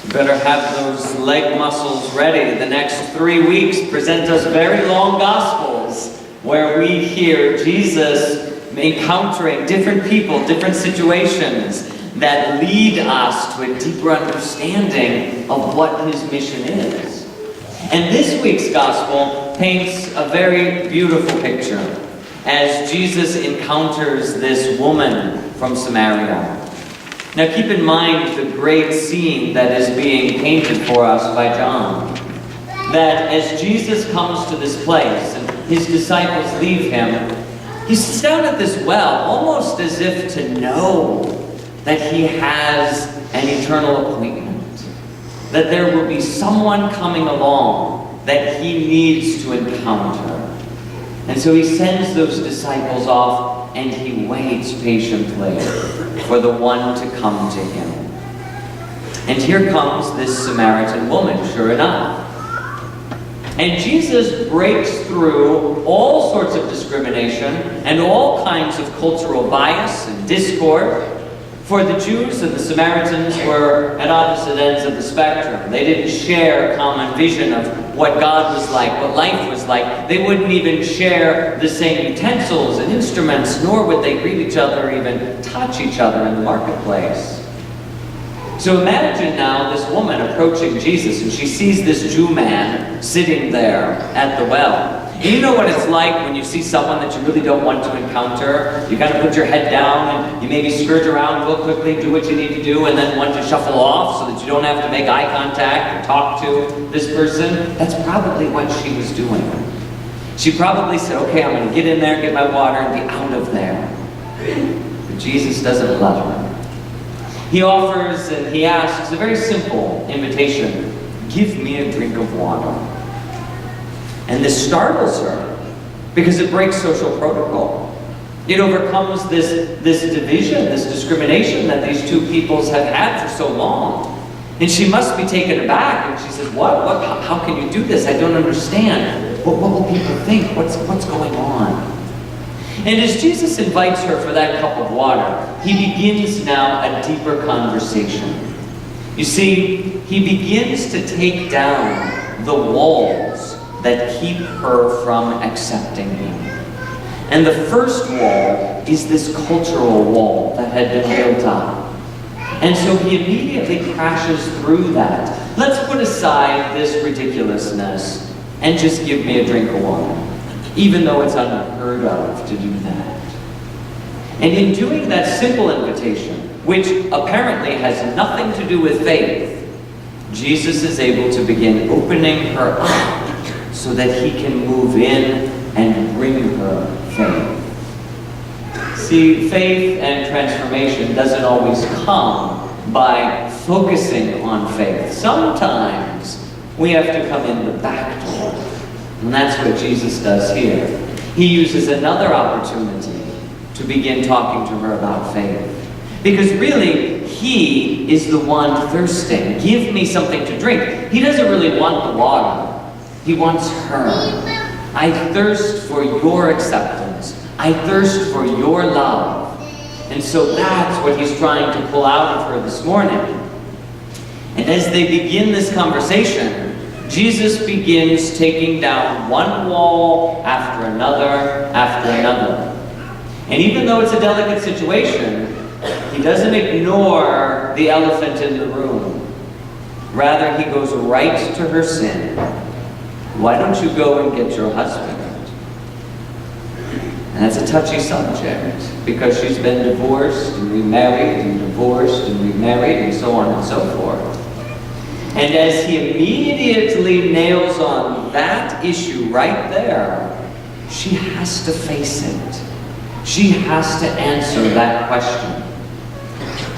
You better have those leg muscles ready. The next 3 weeks present us very long Gospels where we hear Jesus encountering different people, different situations that lead us to a deeper understanding of what his mission is. And this week's Gospel paints a very beautiful picture as Jesus encounters this woman from Samaria. Now keep in mind the great scene that is being painted for us by John. That as Jesus comes to this place and his disciples leave him, he sits down at this well almost as if to know that he has an eternal appointment. That there will be someone coming along that he needs to encounter. And so he sends those disciples off and he waits patiently for the one to come to him. And here comes this Samaritan woman, sure enough. And Jesus breaks through all sorts of discrimination and all kinds of cultural bias and discord. For the Jews and the Samaritans were at opposite ends of the spectrum. They didn't share a common vision of what God was like, what life was like. They wouldn't even share the same utensils and instruments, nor would they greet each other, even touch each other in the marketplace. So imagine now this woman approaching Jesus, and she sees this Jew man sitting there at the well. And you know what it's like when you see someone that you really don't want to encounter. You kind of put your head down and you maybe skirt around real quickly, do what you need to do, and then want to shuffle off so that you don't have to make eye contact or talk to this person. That's probably what she was doing. She probably said, okay, I'm going to get in there, get my water, and be out of there. But Jesus doesn't let her. He offers and he asks a very simple invitation. Give me a drink of water. And this startles her because it breaks social protocol. It overcomes this division, this discrimination that these two peoples have had for so long. And she must be taken aback. And she says, what? How can you do this? I don't understand. What will people think? What's going on? And as Jesus invites her for that cup of water, he begins now a deeper conversation. You see, he begins to take down the walls that keep her from accepting him. And the first wall is this cultural wall that had been built up. And so he immediately crashes through that. Let's put aside this ridiculousness and just give me a drink of water. Even though it's unheard of to do that. And in doing that simple invitation, which apparently has nothing to do with faith, Jesus is able to begin opening her up so that he can move in and bring her faith. See, faith and transformation doesn't always come by focusing on faith. Sometimes we have to come in the back door. And that's what Jesus does here. He uses another opportunity to begin talking to her about faith. Because really, he is the one thirsting. Give me something to drink. He doesn't really want the water. He wants her. I thirst for your acceptance. I thirst for your love. And so that's what he's trying to pull out of her this morning. And as they begin this conversation, Jesus begins taking down one wall after another after another. And even though it's a delicate situation, he doesn't ignore the elephant in the room. Rather, he goes right to her sin. Why don't you go and get your husband? And that's a touchy subject because she's been divorced and remarried and divorced and remarried and so on and so forth. And as he immediately nails on that issue right there, she has to face it. She has to answer that question.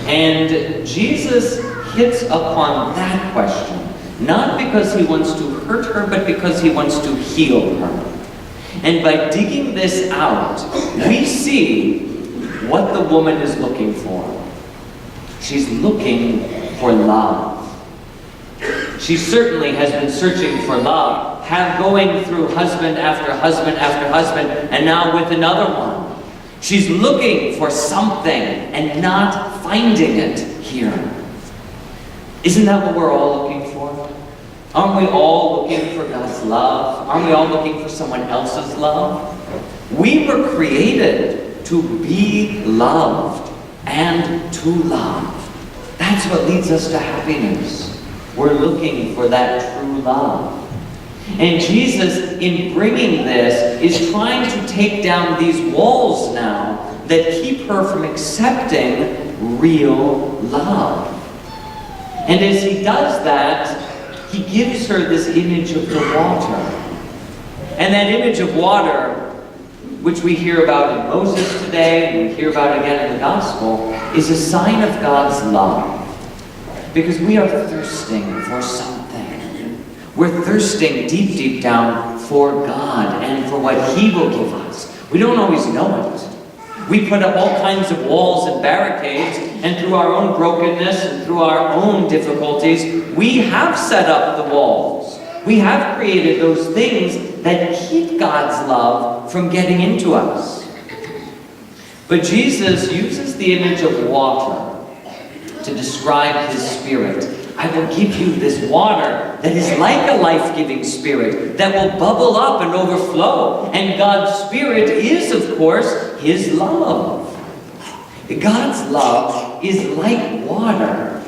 And Jesus hits upon that question, not because he wants to hurt her, but because he wants to heal her. And by digging this out, we see what the woman is looking for. She's looking for love. She certainly has been searching for love, going through husband after husband after husband, and now with another one. She's looking for something and not finding it here. Isn't that what we're all looking for? Aren't we all looking for God's love? Aren't we all looking for someone else's love? We were created to be loved and to love. That's what leads us to happiness. We're looking for that true love. And Jesus, in bringing this, is trying to take down these walls now that keep her from accepting real love. And as he does that, he gives her this image of the water. And that image of water, which we hear about in Moses today, and we hear about again in the gospel, is a sign of God's love. Because we are thirsting for something. We're thirsting deep, deep down for God and for what he will give us. We don't always know it. We put up all kinds of walls and barricades, and through our own brokenness and through our own difficulties, we have set up the walls. We have created those things that keep God's love from getting into us. But Jesus uses the image of water to describe his Spirit. I will give you this water that is like a life-giving Spirit that will bubble up and overflow. And God's Spirit is, of course, his love. God's love is like water.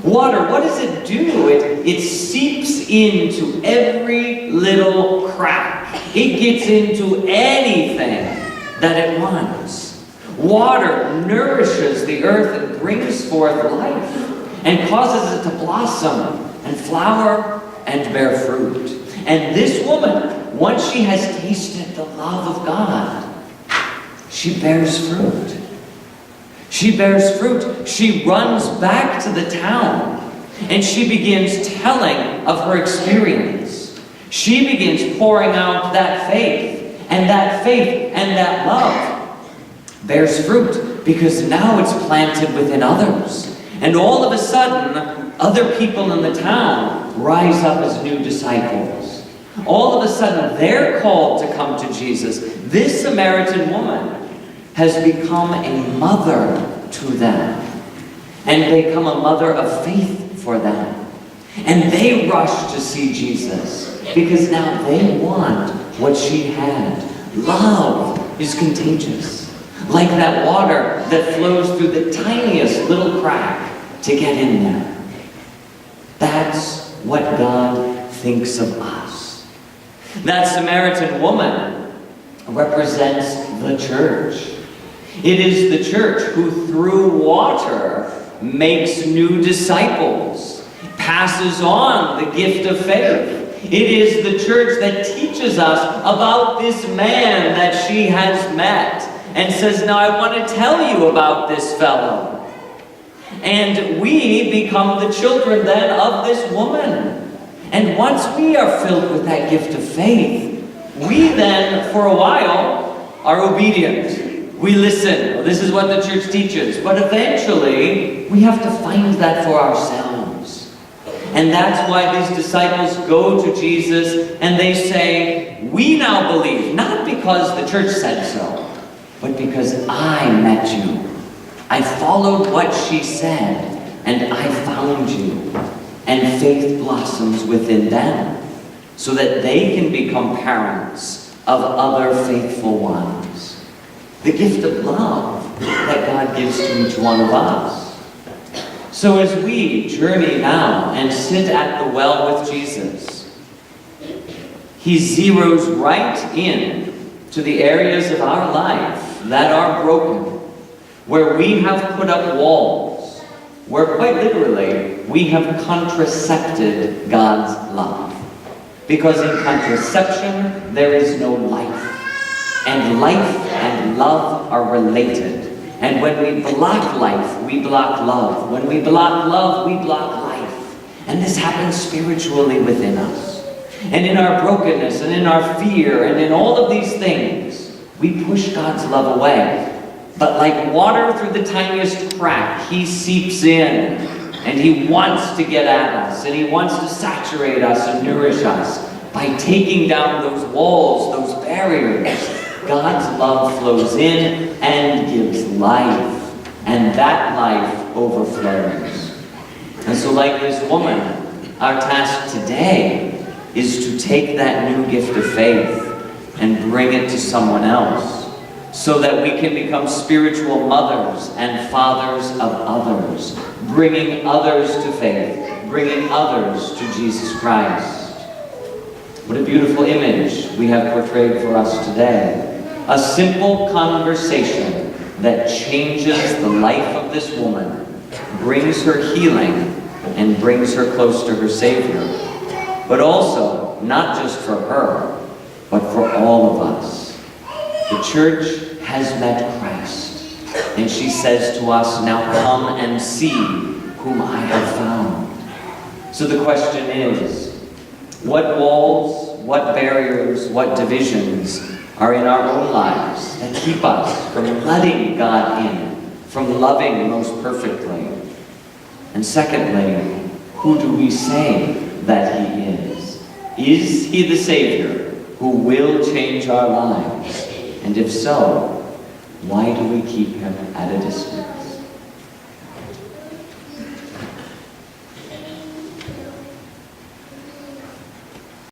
Water, what does it do? It seeps into every little crack. It gets into anything that it wants. Water nourishes the earth and brings forth life and causes it to blossom and flower and bear fruit. And this woman, once she has tasted the love of God, she bears fruit. She bears fruit. She runs back to the town and she begins telling of her experience. She begins pouring out that faith, and that love bears fruit because now it's planted within others. And all of a sudden, other people in the town rise up as new disciples. All of a sudden, they're called to come to Jesus. This Samaritan woman has become a mother to them. And they become a mother of faith for them. And they rush to see Jesus because now they want what she had. Love is contagious. Like that water that flows through the tiniest little crack to get in there. That's what God thinks of us. That Samaritan woman represents the church. It is the church who through water makes new disciples, passes on the gift of faith. It is the church that teaches us about this man that she has met and says, now I want to tell you about this fellow. And we become the children then of this woman. And once we are filled with that gift of faith, we then, for a while, are obedient. We listen. This is what the church teaches. But eventually, we have to find that for ourselves. And that's why these disciples go to Jesus and they say, we now believe, not because the church said so, but because I met you. I followed what she said, and I found you. And faith blossoms within them, so that they can become parents of other faithful ones. The gift of love that God gives to each one of us. So as we journey now and sit at the well with Jesus, he zeroes right in to the areas of our life that are broken, where we have put up walls, where quite literally we have contracepted God's love. Because in contraception there is no life. And life and love are related. And when we block life, we block love. When we block love, we block life. And this happens spiritually within us. And in our brokenness, and in our fear, and in all of these things, we push God's love away. But like water through the tiniest crack, he seeps in, and he wants to get at us, and he wants to saturate us and nourish us by taking down those walls, those barriers. God's love flows in and gives life, and that life overflows. And so like this woman, our task today is to take that new gift of faith and bring it to someone else, so that we can become spiritual mothers and fathers of others, bringing others to faith, bringing others to Jesus Christ. What a beautiful image we have portrayed for us today. A simple conversation that changes the life of this woman, brings her healing, and brings her close to her Savior. But also, not just for her, but for all of us. The church has met Christ, and she says to us, now come and see whom I have found. So the question is, what walls, what barriers, what divisions are in our own lives that keep us from letting God in, from loving most perfectly? And secondly, who do we say that He is? Is He the Savior who will change our lives? And if so, why do we keep Him at a distance?